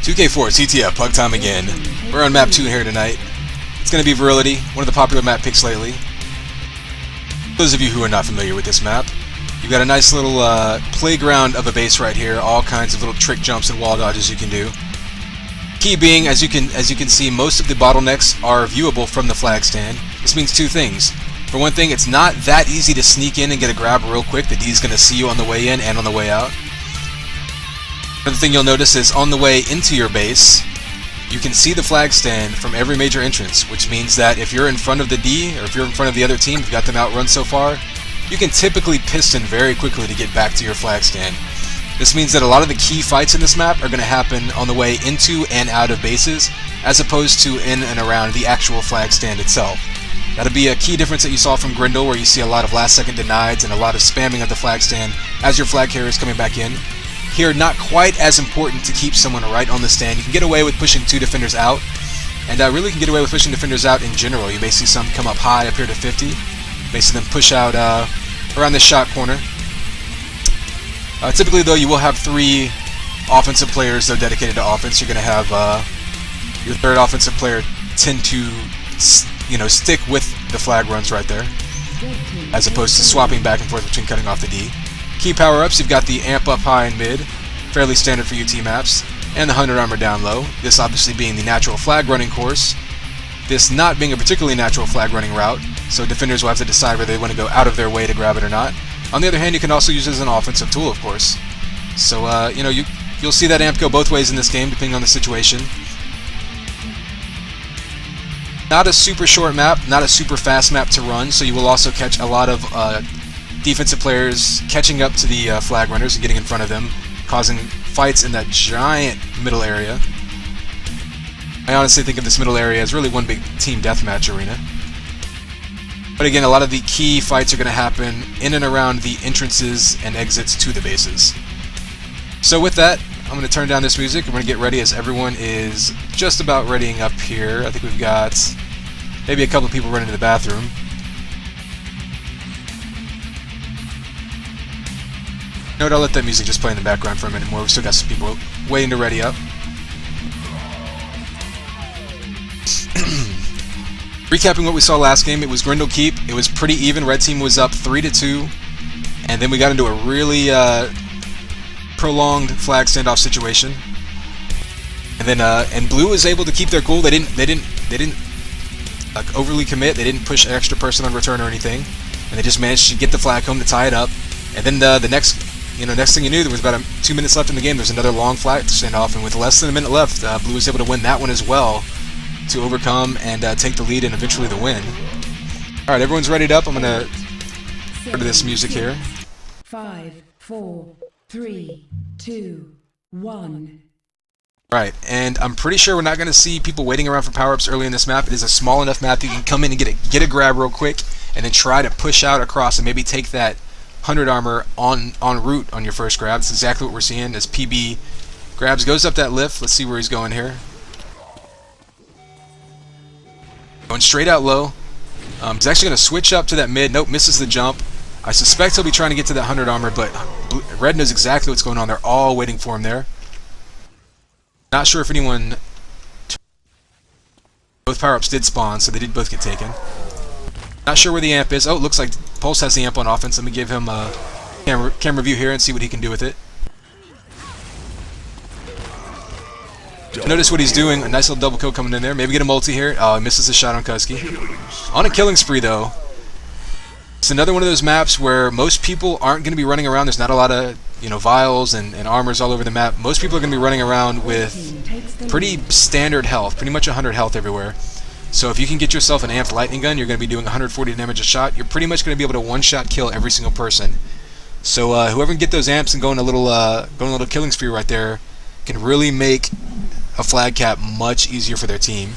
2K4, TTF, Pug time again. We're on map 2 here tonight. It's going to be Virility, one of the popular map picks lately. Those of you who are not familiar with this map, you've got a nice little playground of a base right here, all kinds of little trick jumps and wall dodges you can do. Key being, as you can see, most of the bottlenecks are viewable from the flag stand. This means two things. For one thing, it's not that easy to sneak in and get a grab real quick. The D's going to see you on the way in and on the way out. Another thing you'll notice is on the way into your base, you can see the flag stand from every major entrance, which means that if you're in front of the D, or if you're in front of the other team, you've got them outrun so far, you can typically piston very quickly to get back to your flag stand. This means that a lot of the key fights in this map are going to happen on the way into and out of bases, as opposed to in and around the actual flag stand itself. That'll be a key difference that you saw from Grindel, where you see a lot of last-second denieds and a lot of spamming of the flag stand as your flag carrier is coming back in. Here, not quite as important to keep someone right on the stand. You can get away with pushing 2 defenders out, and really can get away with pushing defenders out in general. You may see some come up high up here to 50. You may see them push out around this shot corner. Typically, though, you will have 3 offensive players though dedicated to offense. You're going to have your third offensive player tend to stick with the flag runs right there, as opposed to swapping back and forth between cutting off the D. Key power-ups, you've got the amp up high and mid, fairly standard for UT maps, and the 100 armor down low, this obviously being the natural flag running course, this not being a particularly natural flag running route, so defenders will have to decide whether they want to go out of their way to grab it or not. On the other hand, you can also use it as an offensive tool, of course. So, you'll see that amp go both ways in this game, depending on the situation. Not a super short map, not a super fast map to run, so you will also catch a lot of defensive players catching up to the flag runners and getting in front of them, causing fights in that giant middle area. I honestly think of this middle area as really one big team deathmatch arena. But again, a lot of the key fights are going to happen in and around the entrances and exits to the bases. So with that, I'm going to turn down this music. I'm going to get ready as everyone is just about readying up here. I think we've got maybe a couple of people running to the bathroom. You know what, I'll let that music just play in the background for a minute more. We've still got some people waiting to ready up. Recapping what we saw last game, it was Grindel Keep. It was pretty even. Red team was up 3-2, and then we got into a really prolonged flag standoff situation. And then and Blue was able to keep their cool. They didn't overly commit. They didn't push an extra person on return or anything, and they just managed to get the flag home to tie it up. And then the next thing you knew, there was about 2 minutes left in the game. There's another long flag standoff, and with less than a minute left, Blue was able to win that one as well, to overcome and take the lead and eventually the win. All right, everyone's readied up. I'm gonna go to this music here. 5, 4, 3, 2, 1. Right, and I'm pretty sure we're not going to see people waiting around for power-ups early in this map. It is a small enough map that you can come in and get a grab real quick, and then try to push out across and maybe take that 100 armor en route on your first grab. That's exactly what we're seeing as PB grabs, goes up that lift. Let's see where he's going here. Going straight out low. He's actually going to switch up to that mid. Nope, misses the jump. I suspect he'll be trying to get to that 100 armor, but Red knows exactly what's going on. They're all waiting for him there. Not sure if anyone... Both power-ups did spawn, so they did both get taken. Not sure where the amp is. Oh, it looks like Pulse has the amp on offense. Let me give him a camera view here and see what he can do with it. Notice what he's doing. A nice little double kill coming in there. Maybe get a multi here. Oh, he misses the shot on Cuzkey. On a killing spree, though. It's another one of those maps where most people aren't going to be running around. There's not a lot of vials and armors all over the map. Most people are going to be running around with pretty standard health, pretty much 100 health everywhere. So if you can get yourself an amped lightning gun, you're going to be doing 140 damage a shot. You're pretty much going to be able to one-shot kill every single person. So whoever can get those amps and go on a little killing spree right there can really make a flag cap much easier for their team.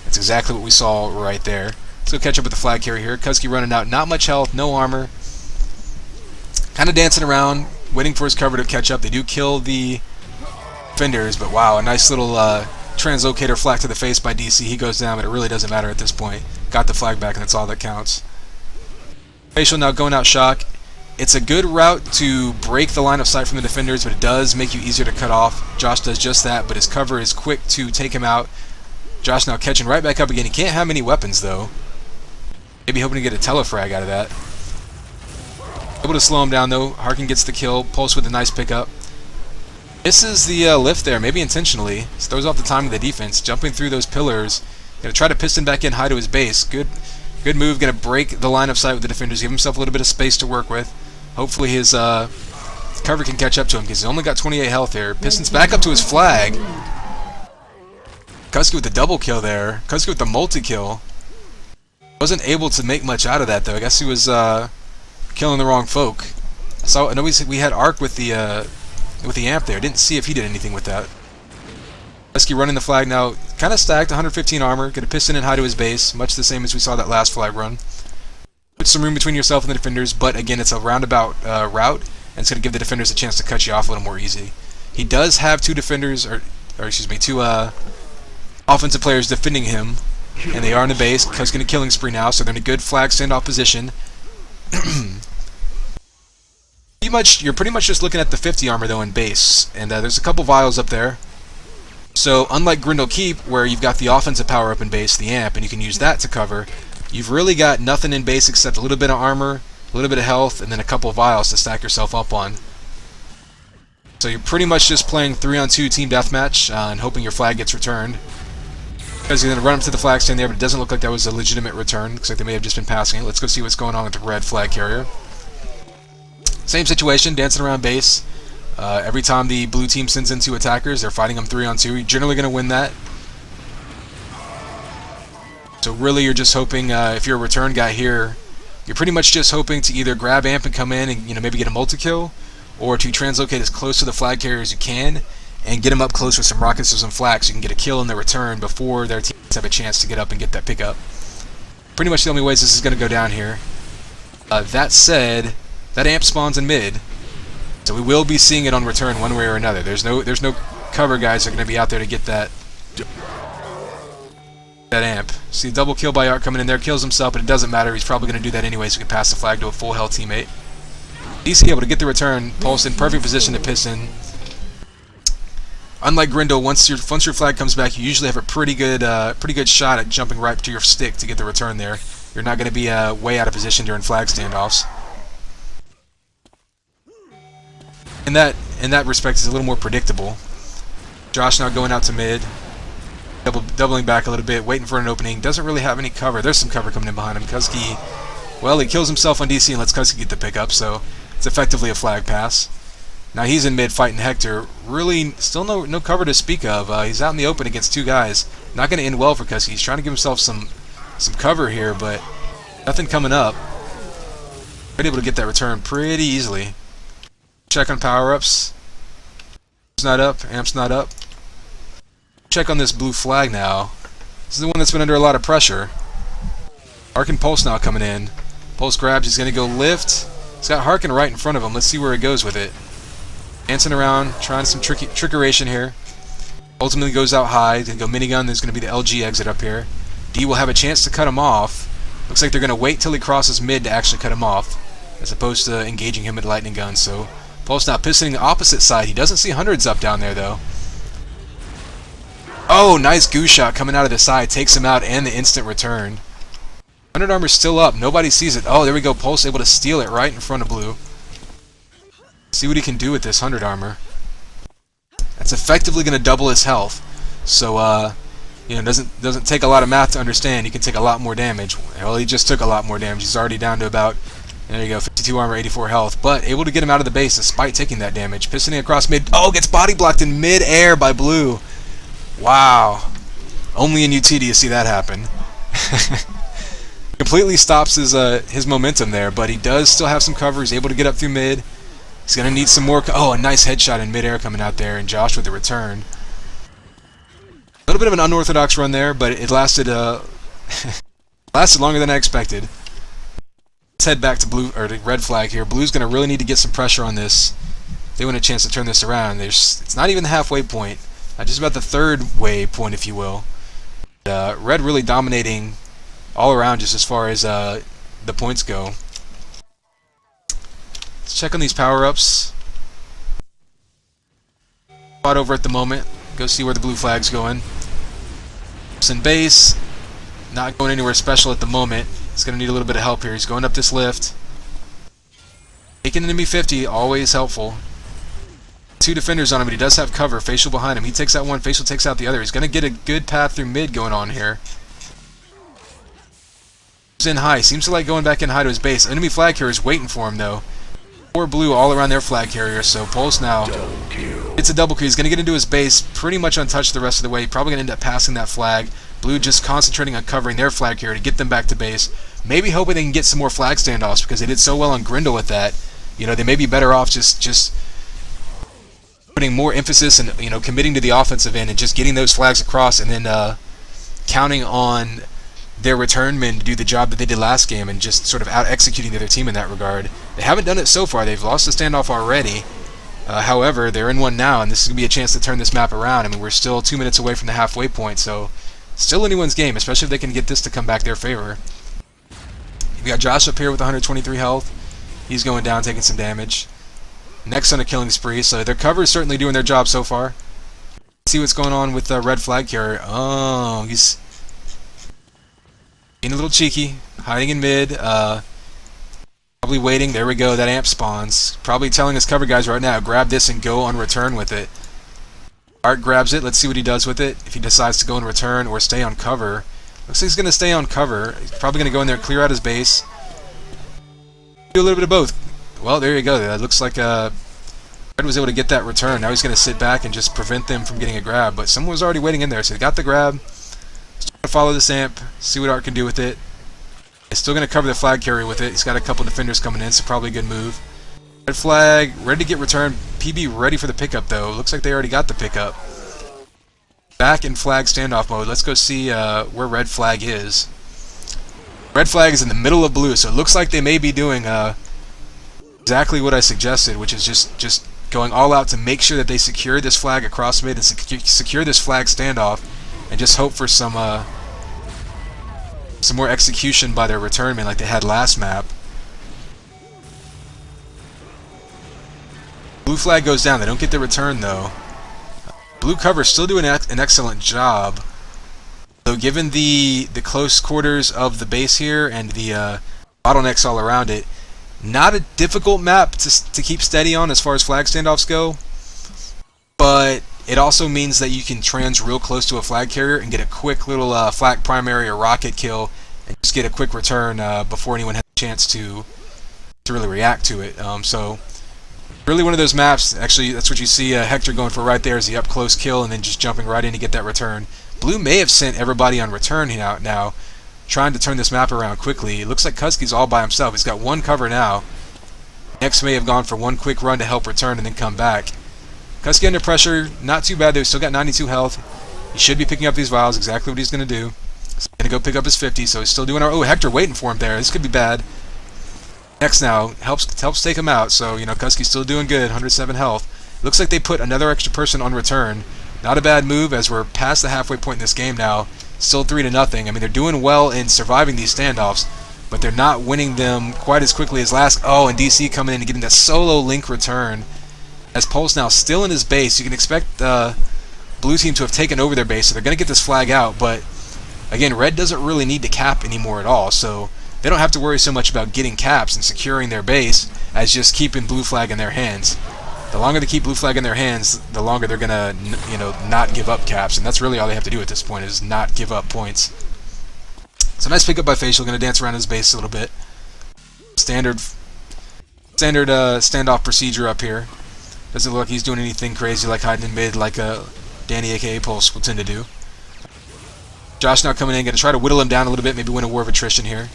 That's exactly what we saw right there. Let's go catch up with the flag carrier here. Cuzkey running out, not much health, no armor. Kind of dancing around, waiting for his cover to catch up. They do kill the defenders, but wow, a nice little translocator flag to the face by DC. He goes down, but it really doesn't matter at this point. Got the flag back, and that's all that counts. Facial now going out shock. It's a good route to break the line of sight from the defenders, but it does make you easier to cut off. Josh does just that, but his cover is quick to take him out. Josh now catching right back up again. He can't have many weapons, though. Maybe hoping to get a telefrag out of that. Able to slow him down, though. Harken gets the kill. Pulse with a nice pickup. Misses the lift there, maybe intentionally. Just throws off the timing of the defense. Jumping through those pillars. Gonna try to piston back in high to his base. Good move. Gonna break the line of sight with the defenders. Give himself a little bit of space to work with. Hopefully his cover can catch up to him because he's only got 28 health here. Pistons back up to his flag. Cuzkey with the double kill there. Cuzkey with the multi-kill. Wasn't able to make much out of that, though. I guess he was killing the wrong folk. So I know we had Arc with the amp there. Didn't see if he did anything with that. Cuzkey running the flag now. Kind of stacked, 115 armor. Gonna piston in high to his base. Much the same as we saw that last flag run. Put some room between yourself and the defenders, but again, it's a roundabout route, and it's going to give the defenders a chance to cut you off a little more easy. He does have two defenders, or excuse me, two offensive players defending him, and they are in the base. Cuz going to killing spree now, so they're in a good flag standoff position. You're pretty much just looking at the 50 armor though in base, and there's a couple vials up there. So unlike Grindel Keep, where you've got the offensive power up in base, the amp, and you can use that to cover. You've really got nothing in base except a little bit of armor, a little bit of health, and then a couple of vials to stack yourself up on. So you're pretty much just playing 3-on-2 team deathmatch and hoping your flag gets returned. Because you're going to run up to the flag stand there, but it doesn't look like that was a legitimate return. Looks like they may have just been passing it. Let's go see what's going on with the red flag carrier. Same situation, dancing around base. Every time the blue team sends in 2 attackers, they're fighting them 3-on-2. You're generally going to win that. So really you're just hoping, if you're a return guy here, you're pretty much just hoping to either grab amp and come in and maybe get a multi-kill, or to translocate as close to the flag carrier as you can, and get them up close with some rockets or some flak so you can get a kill in the return before their teams have a chance to get up and get that pickup. Pretty much the only ways this is going to go down here. That said, that amp spawns in mid, so we will be seeing it on return one way or another. There's no cover guys that are going to be out there to get that amp. See a double kill by Arc coming in there, kills himself, but it doesn't matter. He's probably going to do that anyway, so he can pass the flag to a full health teammate. DC able to get the return, Pulse in perfect position to piston. Unlike Grindel, once your flag comes back, you usually have a pretty good shot at jumping right to your stick to get the return there. You're not going to be way out of position during flag standoffs. In that respect, it's a little more predictable. Josh now going out to mid. Doubling back a little bit, waiting for an opening. Doesn't really have any cover. There's some cover coming in behind him. Cuzkey, well, he kills himself on DC and lets Cuzkey get the pickup, so it's effectively a flag pass. Now he's in mid fighting Hektor. Really, still no cover to speak of. He's out in the open against 2 guys. Not going to end well for Cuzkey. He's trying to give himself some cover here, but nothing coming up. Been able to get that return pretty easily. Check on power-ups. It's not up. Amp's not up. Check on this blue flag now. This is the one that's been under a lot of pressure. Arc and Pulse now coming in. Pulse grabs, he's going to go lift. He's got Harken right in front of him. Let's see where it goes with it. Dancing around, trying some trickeration here. Ultimately goes out high. Going to go minigun. There's going to be the LG exit up here. D will have a chance to cut him off. Looks like they're going to wait till he crosses mid to actually cut him off, as opposed to engaging him with lightning gun. So Pulse now pistoning the opposite side. He doesn't see hundreds up down there though. Oh, nice goose shot coming out of the side. Takes him out and the instant return. 100 armor's still up. Nobody sees it. Oh, there we go. Pulse able to steal it right in front of blue. See what he can do with this 100 armor. That's effectively going to double his health. So, doesn't take a lot of math to understand. He can take a lot more damage. Well, he just took a lot more damage. He's already down to about, there you go, 52 armor, 84 health. But able to get him out of the base despite taking that damage. Pistoning across mid. Oh, gets body blocked in mid-air by blue. Wow. Only in UT do you see that happen. Completely stops his momentum there, but he does still have some cover. He's able to get up through mid. He's going to need some more. Oh, a nice headshot in midair coming out there, and Josh with the return. A little bit of an unorthodox run there, but it lasted lasted longer than I expected. Let's head back to blue or to red flag here. Blue's going to really need to get some pressure on this. They want a chance to turn this around. It's not even the halfway point. Just about the third way point, if you will. Red really dominating all around just as far as the points go. Let's check on these power-ups. Spot over at the moment. Go see where the blue flag's going. In base. Not going anywhere special at the moment. He's going to need a little bit of help here. He's going up this lift. Taking enemy 50, always helpful. 2 defenders on him, but he does have cover. Facial behind him. He takes out one, Facial takes out the other. He's going to get a good path through mid going on here. He's in high. Seems to like going back in high to his base. Enemy flag carrier is waiting for him, though. 4 blue all around their flag carrier, so Pulse now. It's a double kill. He's going to get into his base pretty much untouched the rest of the way. Probably going to end up passing that flag. Blue just concentrating on covering their flag carrier to get them back to base. Maybe hoping they can get some more flag standoffs because they did so well on Grindel with that. You know, they may be better off just putting more emphasis and, you know, committing to the offensive end and just getting those flags across and then counting on their return men to do the job that they did last game and just sort of out-executing the other team in that regard. They haven't done it so far. They've lost the standoff already. However, they're in one now, and this is going to be a chance to turn this map around. I mean, we're still 2 minutes away from the halfway point, so still anyone's game, especially if they can get this to come back their favor. We got Josh up here with 123 health. He's going down, taking some damage. Next on a killing spree, so their cover is certainly doing their job so far. See what's going on with the red flag carrier. Oh, he's being a little cheeky, hiding in mid, probably waiting. There we go, that amp spawns. Probably telling his cover guys right now, grab this and go on return with it. Art grabs it, let's see what he does with it. If he decides to go in return or stay on cover. Looks like he's going to stay on cover. He's probably going to go in there and clear out his base. Do a little bit of both. Well, there you go. That looks like Red was able to get that return. Now he's going to sit back and just prevent them from getting a grab. But someone was already waiting in there, so he got the grab. He's trying to follow this amp, see what Art can do with it. He's still going to cover the flag carrier with it. He's got a couple defenders coming in, so probably a good move. Red flag, ready to get returned. PB ready for the pickup, though. Looks like they already got the pickup. Back in flag standoff mode. Let's go see where red flag is. Red flag is in the middle of blue, so it looks like they may be doing exactly what I suggested, which is just going all out to make sure that they secure this flag across mid and secure this flag standoff, and just hope for some more execution by their return men like they had last map. Blue flag goes down. They don't get the return though. Blue cover still doing an excellent job. So given the close quarters of the base here and the bottlenecks all around it, not a difficult map to keep steady on as far as flag standoffs go, but it also means that you can trans real close to a flag carrier and get a quick little flak primary or rocket kill and just get a quick return before anyone has a chance to really react to it. So really one of those maps, actually that's what you see Hektor going for right there, is the up close kill and then just jumping right in to get that return. Blue may have sent everybody on return now, trying to turn this map around quickly. It looks like Cuzkey's all by himself. He's got one cover now. Next may have gone for one quick run to help return and then come back. Cuzkey under pressure, not too bad though. He's still got 92 health. He should be picking up these vials, exactly what he's going to do. He's going to go pick up his 50, so he's still doing our... Oh, Hektor waiting for him there. This could be bad. Next now, helps take him out, so, you know, Cuzkey's still doing good, 107 health. Looks like they put another extra person on return. Not a bad move as we're past the halfway point in this game now. Still 3-0. I mean, they're doing well in surviving these standoffs, but they're not winning them quite as quickly as last. Oh, and DC coming in and getting that solo link return. As Pulse now still in his base, you can expect the blue team to have taken over their base, so they're going to get this flag out, but again, red doesn't really need to cap anymore at all, so they don't have to worry so much about getting caps and securing their base as just keeping blue flag in their hands. The longer they keep blue flag in their hands, the longer they're gonna, you know, not give up caps, and that's really all they have to do at this point is not give up points. So nice pickup by Facial, gonna dance around his base a little bit. Standard standoff procedure up here. Doesn't look like he's doing anything crazy like hiding in mid like Danny aka Pulse will tend to do. Josh now coming in, gonna try to whittle him down a little bit, maybe win a war of attrition here.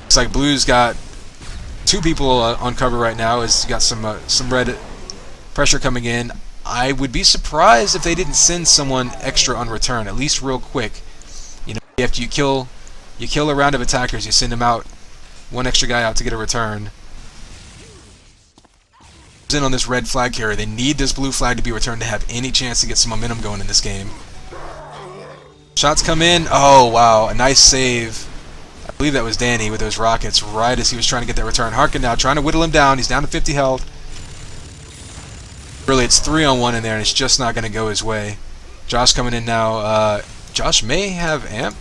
Looks like Blue's got 2 people on cover right now. He's got some red pressure coming in. I would be surprised if they didn't send someone extra on return, at least real quick. You know, after you kill a round of attackers, you send them out, one extra guy out to get a return. In on this red flag carrier, they need this blue flag to be returned to have any chance to get some momentum going in this game. Shots come in. Oh wow, a nice save. I believe that was Danny with those rockets right as he was trying to get that return. Harken now trying to whittle him down. He's down to 50 health. Really, it's 3-on-1 in there, and it's just not going to go his way. Josh coming in now. Josh may have amp.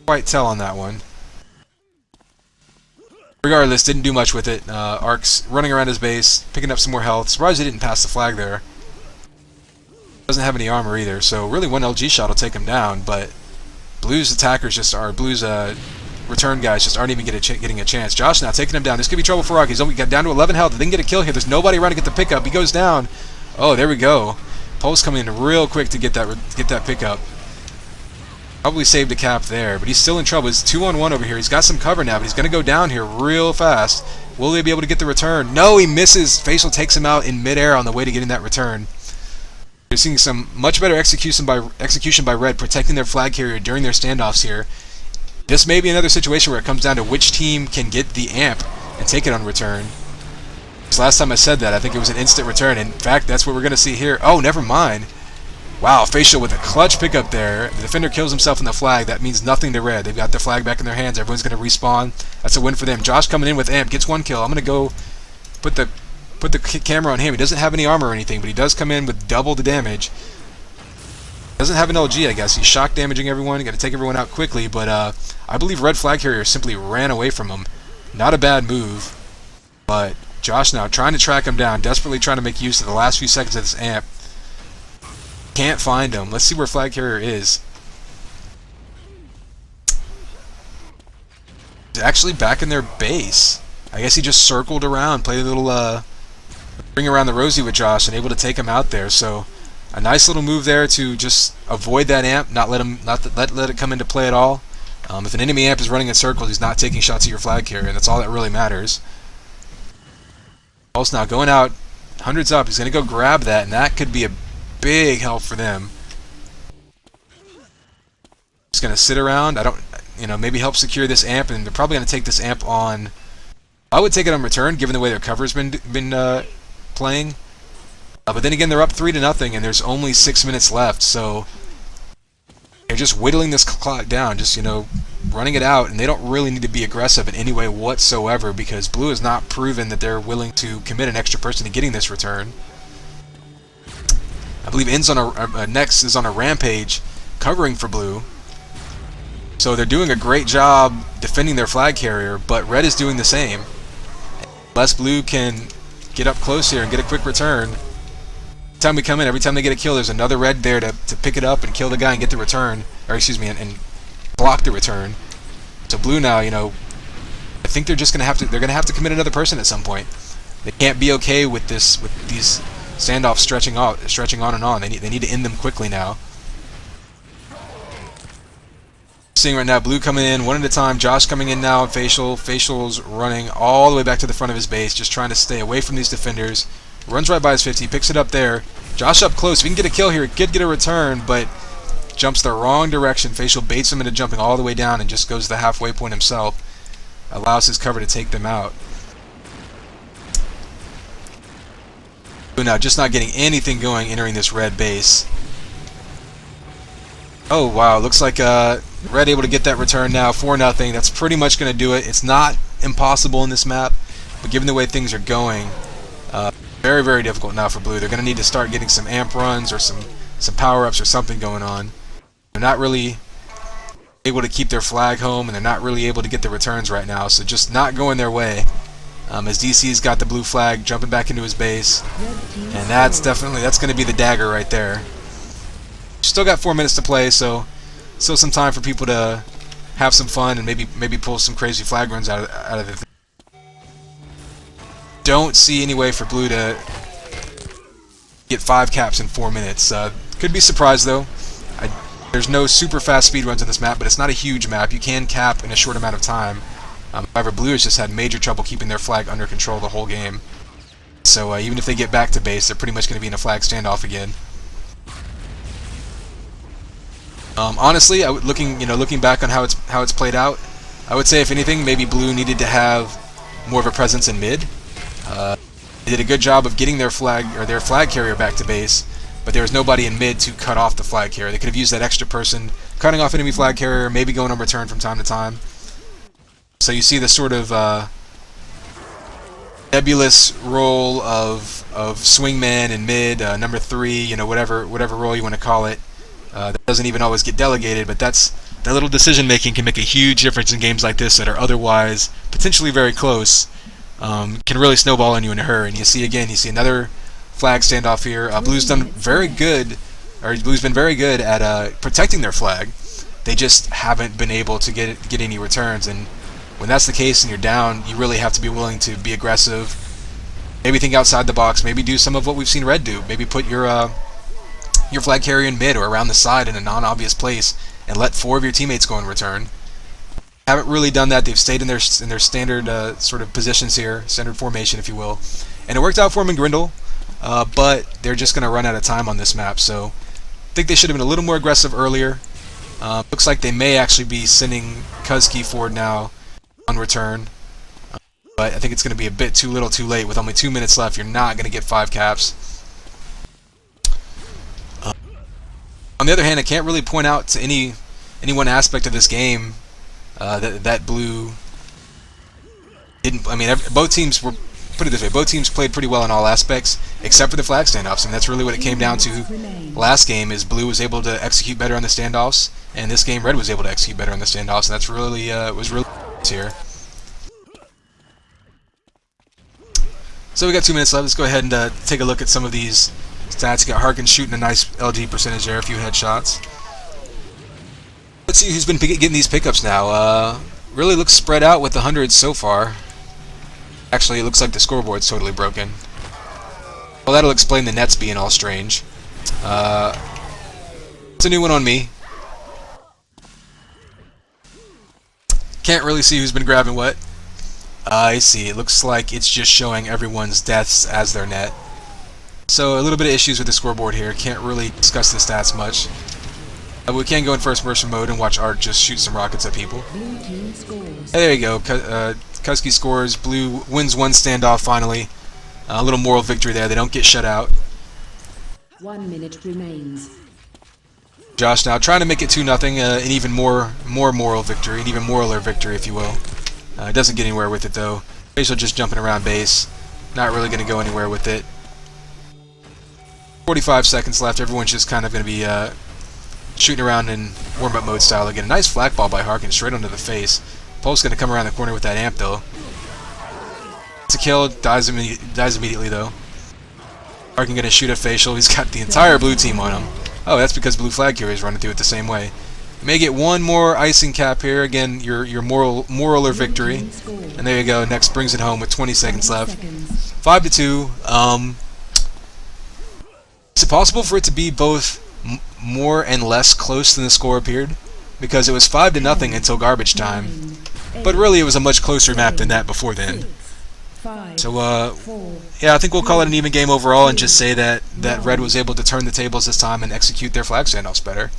Quite tell on that one. Regardless, didn't do much with it. Ark's running around his base, picking up some more health. Surprised he didn't pass the flag there. Doesn't have any armor either, so really one LG shot will take him down, but Blue's attackers just are, Blue's return guys just aren't even getting a chance. Josh now taking him down. This could be trouble for Ark. He's only got down to 11 health. They didn't get a kill here. There's nobody around to get the pickup. He goes down. Oh, there we go. Pulse coming in real quick to get that pickup. Probably saved a cap there, but he's still in trouble. He's 2-on-1 over here. He's got some cover now, but he's going to go down here real fast. Will they be able to get the return? No, he misses. Facial takes him out in midair on the way to getting that return. You're seeing some much better execution by Red, protecting their flag carrier during their standoffs here. This may be another situation where it comes down to which team can get the amp and take it on return. Because last time I said that, I think it was an instant return. In fact, that's what we're going to see here. Oh, never mind. Wow, Facial with a clutch pickup there. The defender kills himself in the flag. That means nothing to Red. They've got their flag back in their hands. Everyone's going to respawn. That's a win for them. Josh coming in with amp, gets one kill. I'm going to go put the camera on him. He doesn't have any armor or anything, but he does come in with double the damage. Doesn't have an LG, I guess. He's shock damaging everyone. Got to take everyone out quickly, but I believe Red flag carrier simply ran away from him. Not a bad move, but Josh now trying to track him down, desperately trying to make use of the last few seconds of this amp. Can't find him. Let's see where flag carrier is. He's actually back in their base. I guess he just circled around, played a little ring around the rosy with Josh, and able to take him out there. So a nice little move there to just avoid that amp, not let it come into play at all. If an enemy amp is running in circles, he's not taking shots at your flag carrier, and that's all that really matters. Pulse now going out, hundreds up. He's going to go grab that, and that could be a big help for them. Just going to sit around. Maybe help secure this amp, and they're probably going to take this amp on. I would take it on return, given the way their cover's been playing. But then again, they're up 3-0, and there's only 6 minutes left, so they're just whittling this clock down, just running it out, and they don't really need to be aggressive in any way whatsoever because Blue has not proven that they're willing to commit an extra person to getting this return. I believe Next is on a rampage covering for Blue. So they're doing a great job defending their flag carrier, but Red is doing the same. Unless Blue can get up close here and get a quick return. Every time we come in, every time they get a kill, there's another Red there to pick it up and kill the guy and get the return. Or excuse me, and block the return. So Blue now, I think they're just gonna have to commit another person at some point. They can't be okay with these standoffs stretching on and on. They need to end them quickly now. Seeing right now Blue coming in one at a time. Josh coming in now. Facial's running all the way back to the front of his base, just trying to stay away from these defenders. Runs right by his 50, picks it up there. Josh up close. If he can get a kill here, he could get a return, but jumps the wrong direction. Facial baits him into jumping all the way down and just goes to the halfway point himself. Allows his cover to take them out. Now just not getting anything going entering this Red base. Oh wow, looks like Red able to get that return now, 4-0. That's pretty much going to do it. It's not impossible in this map, but given the way things are going, very, very difficult now for Blue. They're going to need to start getting some amp runs or some power-ups or something going on. They're not really able to keep their flag home, and they're not really able to get the returns right now, so just not going their way. As DC's got the blue flag jumping back into his base, and that's going to be the dagger right there. Still got 4 minutes to play, so still some time for people to have some fun and maybe pull some crazy flag runs out of it. Don't see any way for Blue to get 5 caps in 4 minutes. Could be surprised though. There's no super fast speed runs in this map, but it's not a huge map. You can cap in a short amount of time. However, Blue has just had major trouble keeping their flag under control the whole game. So even if they get back to base, they're pretty much going to be in a flag standoff again. Honestly, looking back on how it's played out, I would say if anything, maybe Blue needed to have more of a presence in mid. They did a good job of getting their flag carrier back to base, but there was nobody in mid to cut off the flag carrier. They could have used that extra person cutting off enemy flag carrier, maybe going on return from time to time. So you see the sort of nebulous role of swingman and mid, number 3, you know, whatever role you want to call it. That doesn't even always get delegated, but that little decision making can make a huge difference in games like this that are otherwise potentially very close. Can really snowball on you in a hurry. And you see another flag standoff here. Blue's done very good, or Blue's been very good at protecting their flag. They just haven't been able to get any returns. And when that's the case and you're down, you really have to be willing to be aggressive. Maybe think outside the box. Maybe do some of what we've seen Red do. Maybe put your flag carrier in mid or around the side in a non-obvious place and let 4 of your teammates go in return. Haven't really done that. They've stayed in their standard sort of positions here, standard formation, if you will, and it worked out for them in Grindel. But they're just going to run out of time on this map, so I think they should have been a little more aggressive earlier. Looks like they may actually be sending Cuzkey forward now on return, but I think it's going to be a bit too little too late. With only 2 minutes left, you're not going to get 5 caps. On the other hand, I can't really point out to any one aspect of this game that Blue didn't. I mean, both teams were, put it this way, both teams played pretty well in all aspects, except for the flag standoffs, and that's really what it came down to. Last game is Blue was able to execute better on the standoffs, and this game Red was able to execute better on the standoffs, and that's really was really here. So we got 2 minutes left. Let's go ahead and take a look at some of these stats. You got Harken shooting a nice LG percentage there, a few headshots. Let's see who's been getting these pickups now. Really looks spread out with the hundreds so far. Actually, it looks like the scoreboard's totally broken. Well, that'll explain the nets being all strange. It's a new one on me. Can't really see who's been grabbing what. I see. It looks like it's just showing everyone's deaths as their net. So a little bit of issues with the scoreboard here. Can't really discuss the stats much. We can go in first person mode and watch Art just shoot some rockets at people. Hey, there you go. Cuzkey scores. Blue wins one standoff finally. A little moral victory there. They don't get shut out. 1 minute remains. Josh now trying to make it 2-0, an even more moral victory, an even moraler victory, if you will. It doesn't get anywhere with it though. Facial just jumping around base. Not really going to go anywhere with it. 45 seconds left. Everyone's just kind of going to be shooting around in warm-up mode style again. A nice flak ball by Harken straight onto the face. Pulse going to come around the corner with that amp though. It's a kill. Dies immediately though. Harken going to shoot a facial. He's got the entire blue team on him. Oh, that's because blue flag carrier is running through it the same way. You may get one more icing cap here. Again, your moraler victory. And there you go. Next brings it home with 20 seconds left. 5-2. Is it possible for it to be both more and less close than the score appeared? Because it was 5-0 until garbage time. But really, it was a much closer map than that before then. So, yeah, I think we'll call it an even game overall and just say that Red was able to turn the tables this time and execute their flag standoffs better.